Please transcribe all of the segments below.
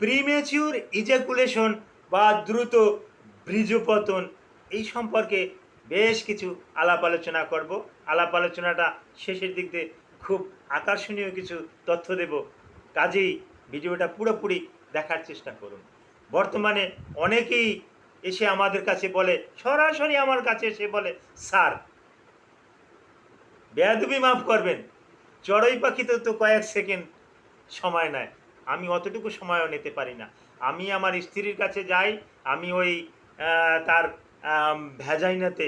Premature ejaculation বা দ্রুত বীর্যপতন এই সম্পর্কে বেশ কিছু আলাপ আলোচনা করব। আলাপ আলোচনাটা শেষের দিক দিয়ে খুব আকর্ষণীয় কিছু তথ্য দেব, কাজেই ভিডিওটা পুরোপুরি দেখার চেষ্টা করুন। বর্তমানে অনেকেই এসে আমাদের কাছে বলে, সরাসরি আমার কাছে এসে বলে, স্যার বেয়াদবি মাফ করবেন, চড়ুই পাখিতে তো কয়েক সেকেন্ড সময় নেয়, আমি অতটুকু সময়ও নিতে পারি না। আমি আমার স্ত্রীর কাছে যাই, আমি ওই তার ভ্যাজাইনাতে,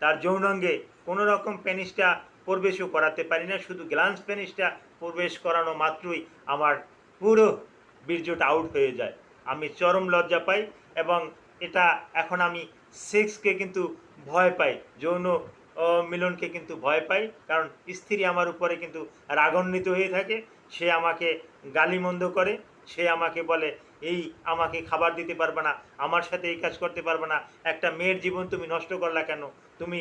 তার যৌনাঙ্গে কোনো রকম পেনিসটা প্রবেশও করাতে পারি না। শুধু গ্লান্স পেনিসটা প্রবেশ করানো মাত্রই আমার পুরো বীর্যটা আউট হয়ে যায়। আমি চরম লজ্জা পাই এবং এটা এখন আমি সেক্সকে কিন্তু ভয় পাই, যৌন মিলনকে কিন্তু ভয় পাই, কারণ স্ত্রী আমার উপরে কিন্তু রাগান্বিত হয়ে থাকে। সে আমাকে গালিমন্দ করে, সে আমাকে বলে, এই আমাকে খাবার দিতে পারবে না, আমার সাথে এই কাজ করতে পারবে না, একটা মেয়ের জীবন তুমি নষ্ট করলা কেন, তুমি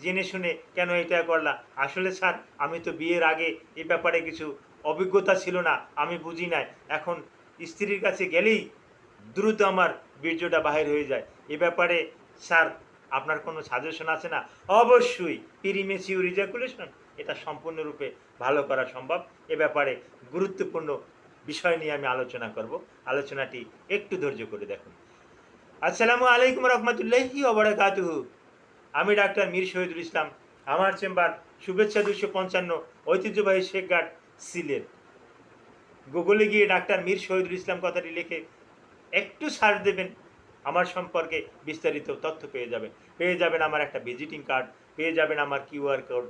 জেনে শুনে কেন এটা করলা। আসলে স্যার, আমি তো বিয়ের আগে এই ব্যাপারে কিছু অভিজ্ঞতা ছিল না, আমি বুঝি নাই। এখন স্ত্রীর কাছে গেলেই দ্রুত আমার বীর্যটা বাহির হয়ে যায়। এ ব্যাপারে স্যার আপনার কোনো সাজেশন আছে না? অবশ্যই প্রিমেচিউর ইজাকুলেশন এটা সম্পূর্ণরূপে ভালো করা সম্ভব। এ ব্যাপারে গুরুত্বপূর্ণ বিষয় নিয়ে আমি আলোচনা করব। আলোচনাটি একটু ধৈর্য করে দেখুন। আসসালামু আলাইকুম রহমতুল্লাহি ওয়া বারাকাতুহু। আমি ডাক্তার মীর শহীদুল ইসলাম। আমার চেম্বার শুভেচ্ছা 255, ঐতিহ্যবাহী শেখঘাট, সিলেট। গুগলে গিয়ে ডাক্তার মীর শহীদুল ইসলাম কথাটি লিখে একটু সার্চ দেবেন, আমার সম্পর্কে বিস্তারিত তথ্য পেয়ে যাবেন আমার একটা ভিজিটিং কার্ড, পেয়ে যাবেন আমার কিউআর কোড,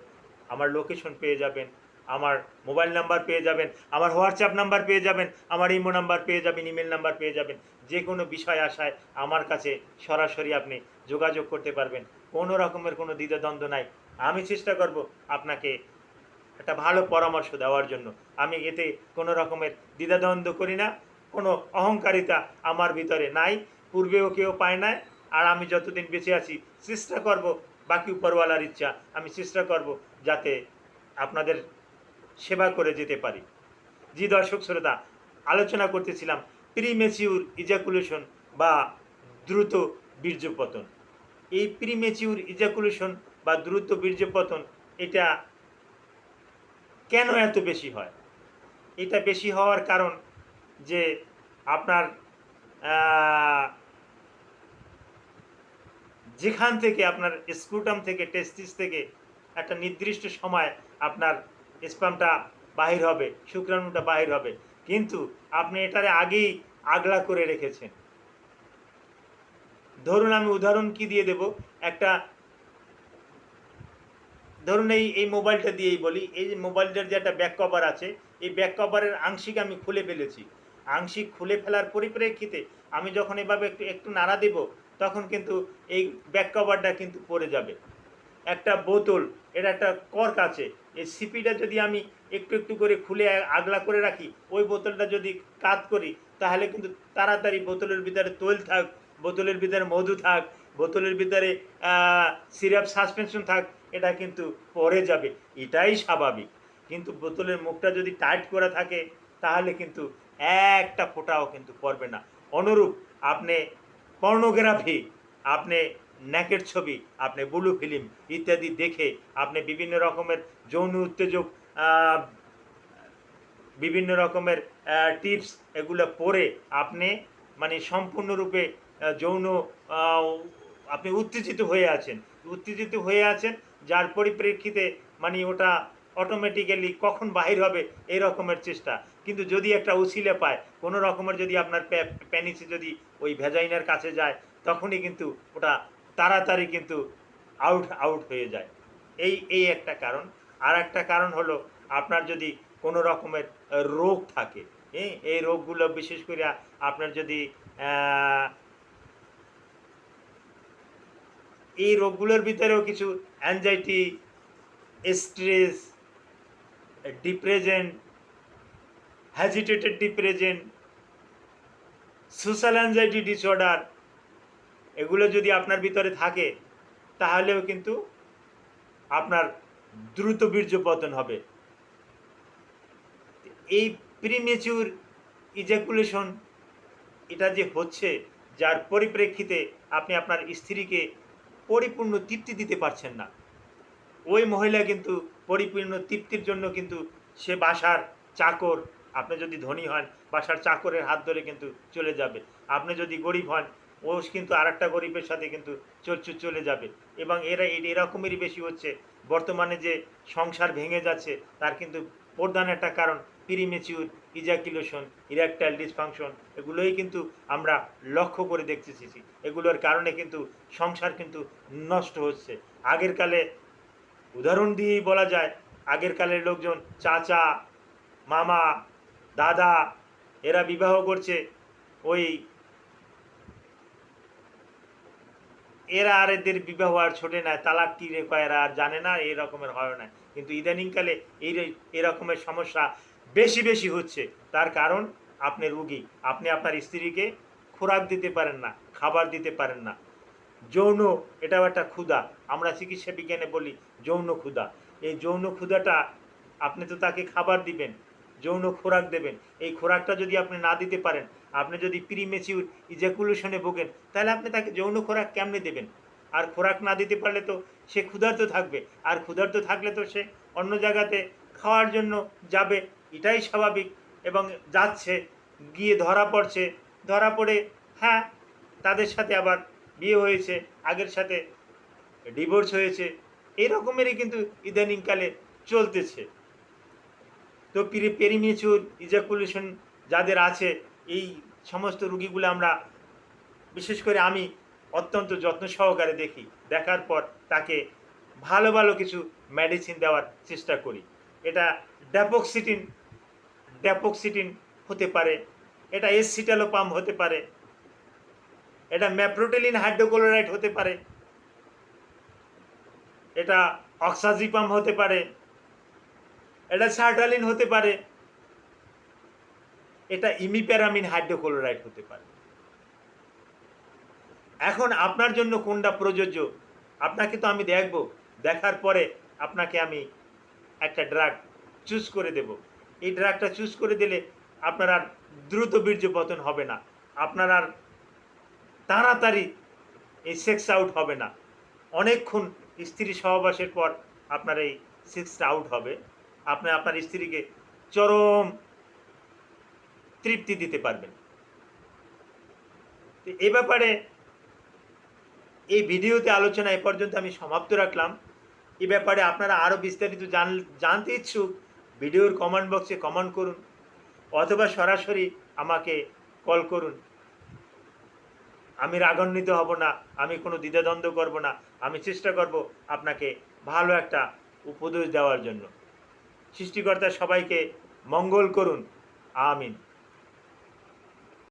আমার লোকেশন পেয়ে যাবেন, আমার মোবাইল নাম্বার পেয়ে যাবেন, আমার হোয়াটসঅ্যাপ নাম্বার পেয়ে যাবেন, আমার ইমো নাম্বার পেয়ে যাবেন, ইমেল নাম্বার পেয়ে যাবেন। যে কোনো বিষয় আসায় আমার কাছে সরাসরি আপনি যোগাযোগ করতে পারবেন, কোনো রকমের কোনো দ্বিধাদ্বন্দ্ব নাই। আমি চেষ্টা করব আপনাকে একটা ভালো পরামর্শ দেওয়ার জন্য। আমি এতে কোনো রকমের দ্বিধাদ্বন্দ্ব করি না, কোনো অহংকারিতা আমার ভিতরে নাই, পূর্বেও কেউ পায় নাই। আর আমি যতদিন বেঁচে আছি চেষ্টা করব, বাকি উপরওয়ালার ইচ্ছা, আমি চেষ্টা করব যাতে আপনাদের সেবা করে যেতে পারি। জি দর্শক শ্রোতা, আলোচনা করতেছিলাম প্রিমেচিউর ইজাকুলেশন বা দ্রুত বীর্যপতন। এই প্রিমেচিউর ইজাকুলেশন বা দ্রুত বীর্যপতন এটা কেন এত বেশি হয়? এটা বেশি হওয়ার কারণ যে আপনার যেখান থেকে আপনার স্ক্রুটাম থেকে, টেস্টিস থেকে একটা নির্দিষ্ট সময় আপনার স্পামটা বাহির হবে, শুক্রাণুটা বাহির হবে, কিন্তু আপনি এটারে আগেই আগলা করে রেখেছেন। ধরুন আমি উদাহরণ কি দিয়ে দেব, একটা ধরুন এই মোবাইলটা দিয়েই বলি, এই যে মোবাইলটার যে একটা ব্যাক কভার আছে, এই ব্যাক কভারের আংশিক আমি খুলে ফেলেছি। আংশিক খুলে ফেলার পরিপ্রেক্ষিতে আমি যখন এভাবে একটু একটু নাড়া দেব, তখন কিন্তু এই ব্যাক কভারটা কিন্তু পড়ে যাবে। একটা বোতল, এর একটা কর্ক আছে, এই সিপিটা যদি আমি একটু একটু করে খুলে আগলা করে রাখি, ওই বোতলটা যদি কাত করি, তাহলে কিন্তু তাড়াতাড়ি বোতলের ভিতরে তৈল থাক, বোতলের ভিতরে মধু থাক, বোতলের ভিতরে সিরাপ সাসপেনশন থাক, এটা কিন্তু পড়ে যাবে, এটাই স্বাভাবিক। কিন্তু বোতলের মুখটা যদি টাইট করা থাকে, তাহলে কিন্তু একটা ফোঁটাও কিন্তু পড়বে না। অনুরূপ আপনি পর্নোগ্রাফি, আপনি নেকের ছবি, আপনি ব্লু ফিল্ম ইত্যাদি দেখে আপনি বিভিন্ন রকমের যৌন উত্তেজক, বিভিন্ন রকমের টিপস এগুলো পড়ে আপনি মানে সম্পূর্ণরূপে যৌন আপনি উত্তেজিত হয়ে আছেন, যার পরিপ্রেক্ষিতে মানে ওটা অটোমেটিক্যালি কখন বাহির হবে এই রকমের চেষ্টা। কিন্তু যদি একটা উছিলে পায়, কোনো রকমের যদি আপনার প্যানিসে যদি ওই ভ্যাজাইনার কাছে যায়, তখনই কিন্তু ওটা তাড়াতাড়ি কিন্তু আউট হয়ে যায়। এই একটা কারণ। আর একটা কারণ হলো, আপনার যদি কোনো রকমের রোগ থাকে, হ্যাঁ, এই রোগগুলো বিশেষ করে আপনার যদি এই রোগগুলোর ভিতরেও কিছু anxiety, stress, depression, agitated depression, social anxiety disorder, এগুলো যদি আপনার ভিতরে থাকে, তাহলেও কিন্তু আপনার দ্রুত বীর্যপতন হবে। এই প্রিমেচিউর ইজাকুলেশন এটা যে হচ্ছে, যার পরিপ্রেক্ষিতে আপনি আপনার স্ত্রীকে পরিপূর্ণ তৃপ্তি দিতে পারছেন না, ওই মহিলা কিন্তু পরিপূর্ণ তৃপ্তির জন্য কিন্তু সে বাসার চাকর, আপনি যদি ধনী হন বাসার চাকরের হাত ধরে কিন্তু চলে যাবে, আপনি যদি গরিব হন ও কিন্তু আরেকটা গরিবের সাথে কিন্তু চলে যাবে। এবং এরকমেরই বেশি হচ্ছে বর্তমানে, যে সংসার ভেঙে যাচ্ছে তার কিন্তু প্রধান একটা কারণ প্রিমেচিউর ইজাকুলেশন, ইরেকটাইল ডিসফাংশন, এগুলোই কিন্তু আমরা লক্ষ্য করে দেখতেছি। এগুলোর কারণে কিন্তু সংসার কিন্তু নষ্ট হচ্ছে। আগের কালে উদাহরণ দিয়েই বলা যায়, আগের কালের লোকজন চাচা, মামা, দাদা, এরা বিবাহ করছে, ওই এরা আর এদের বিবাহ আর ছোটে না, তালাক কি রে কয় এরা আর জানে না, এই রকমের হয় না। কিন্তু ইদানিংকালে এরকমের সমস্যা বেশি বেশি হচ্ছে। তার কারণ আপনি রুগী, আপনি আপনার স্ত্রীকে খোরাক দিতে পারেন না, খাবার দিতে পারেন না। যৌন, এটাও একটা ক্ষুধা, আমরা চিকিৎসা বিজ্ঞানে বলি যৌন ক্ষুধা। এই যৌন ক্ষুধাটা, আপনি তো তাকে খাবার দিবেন, যৌন খোরাক দেবেন, এই খোরাকটা যদি আপনি না দিতে পারেন, আপনি যদি প্রিমেচিউর ইজাকুলেশনে ভোগেন, তাহলে আপনি তাকে যৌন খোরাক কেমনে দেবেন? আর খোরাক না দিতে পারলে তো সে ক্ষুধার্ত থাকবে, আর ক্ষুধার্ত থাকলে তো সে অন্য জায়গাতে খাওয়ার জন্য যাবে, এটাই স্বাভাবিক। এবং যাচ্ছে, গিয়ে ধরা পড়ছে, ধরা পড়ে হ্যাঁ তাদের সাথে আবার বিয়ে হয়েছে, আগের সাথে ডিভোর্স হয়েছে, এই রকমেরই কিন্তু ইদানিংকালে চলতেছে। তো পেরিমেচিউর ইজাকুলেশন যাদের আছে, এই সমস্ত রুগীগুলো আমরা, বিশেষ করে আমি অত্যন্ত যত্ন সহকারে দেখি, দেখার পর তাকে ভালো ভালো কিছু মেডিসিন দেওয়ার চেষ্টা করি। এটা ড্যাপোক্সিটিন ড্যাপোক্সিটিন হতে পারে, এটা এসসিটালোপাম হতে পারে, এটা ম্যাপ্রোটেলিন হাইড্রোক্লোরাইড হতে পারে, এটা অক্সাজিপাম হতে পারে, এটা সার্টালিন হতে পারে, এটা ইমিপ্যারামিন হাইড্রোক্লোরাইড হতে পারে। এখন আপনার জন্য কোনটা প্রযোজ্য আপনাকে তো আমি দেখব, দেখার পরে আপনাকে আমি একটা ড্রাগ চুজ করে দেব। এই ড্রাগটা চুজ করে দিলে আপনার আর দ্রুত বীর্যপতন হবে না, আপনার আর তাড়াতাড়ি এই সেক্স আউট হবে না, অনেকক্ষণ স্ত্রী সহবাসের পর আপনার এই সেক্সটা আউট হবে, আপনি আপনার স্ত্রীকে চরম তৃপ্তি দিতে পারবেন। তো এ ব্যাপারে এই ভিডিওতে আলোচনা এ পর্যন্ত আমি সমাপ্ত রাখলাম। এ ব্যাপারে আপনারা আরও বিস্তারিত জানতে ইচ্ছুক, ভিডিওর কমেন্ট বক্সে কমেন্ট করুন, অথবা সরাসরি আমাকে কল করুন। আমি রাগান্বিত হব না, আমি কোনো দ্বিধাদ্বন্দ্ব করব না, আমি চেষ্টা করব আপনাকে ভালো একটা উপদেশ দেওয়ার জন্য। সৃষ্টিকর্তা সবাইকে মঙ্গল করুন, আমিন।